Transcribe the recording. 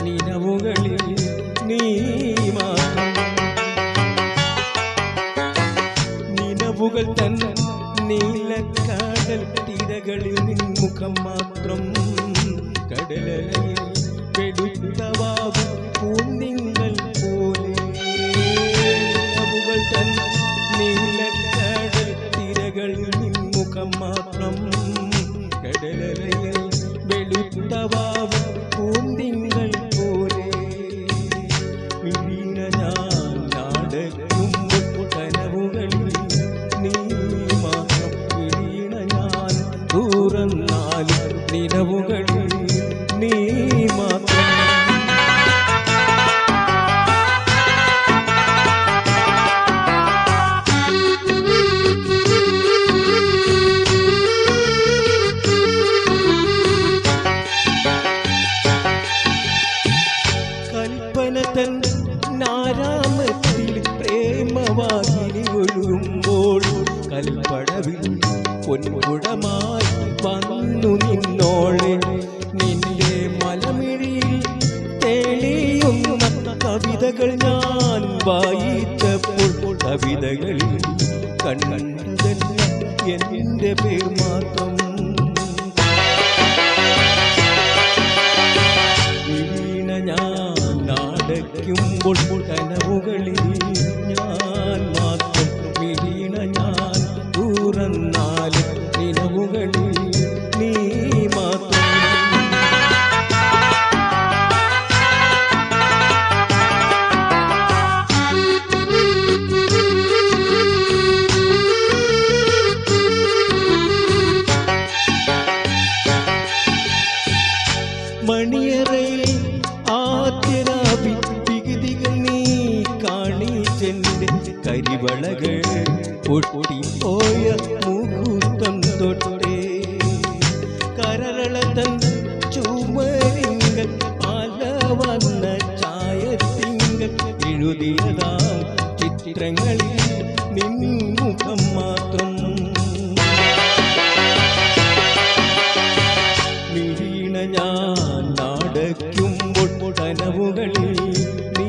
നിലവുകളിൽ നീ മാത്രം. നിലവുകൾ തൻ നീലക്കടൽ തിരകളിൽ നിൻമുഖം മാത്രം. കടലലയിൽ വെളുത്തവാവ് പൂന്തിങ്കൾ പോലെ. നിലവുകൾ തൻ നീലക്കടൽ തിരകളിൽ നിൻമുഖം മാത്രം. കടലലയിൽ വെളുത്തവാവ് പൂന്തിങ്കൾ പോലെ. വീണ ഞാൻ നാടകയുമ്പോൾ കനവുകളിൽ നീ മാത്രം. വീണ ഞാൻ തുറന്നാലും നിലവുകളിൽ നീ മാത്രം. കൽപ്പനതൻ നാരാമത്തിൽ പ്രേമവാഹിനി ഒഴുകുമ്പോൾ കൽപ്പടവിൽ പൊൻകുടമായി വന്നു നിന്നോളെ. നിന്റെ മലമിഴിയിൽ തെളിയുന്ന കവിതകൾ ഞാൻ വായിച്ചപ്പോൾ കവിതകളിൽ കണ്ടതല്ല എൻ്റെ പേർ മാത്രം. വീണ ഞാൻ നാടകയുമ്പോൾ കനവുകളിൽ ഞാൻ മാത്രം. വീണ ഞാൻ തുറന്നാലും നിലവുകളിൽ നീ മാത്രം. മണിയറയിൽ ആദ്യരാവിൽ വികൃതികൾ നീ കാണിച്ചെന്റെ കരിവളകൾ പൊട്ടിപ്പോയ മുഹൂർത്തം തൊട്ടേ. കരളതൻ ചുമരിങ്കൽ അല വന്ന ചായത്തിങ്കൽ എഴുതിയതാം ചിത്രങ്ങളിൽ നിൻമുഖം മാത്രം. വീണ ഞാൻ നാടകയുമ്പോൾ കനവുകളിൽ നീ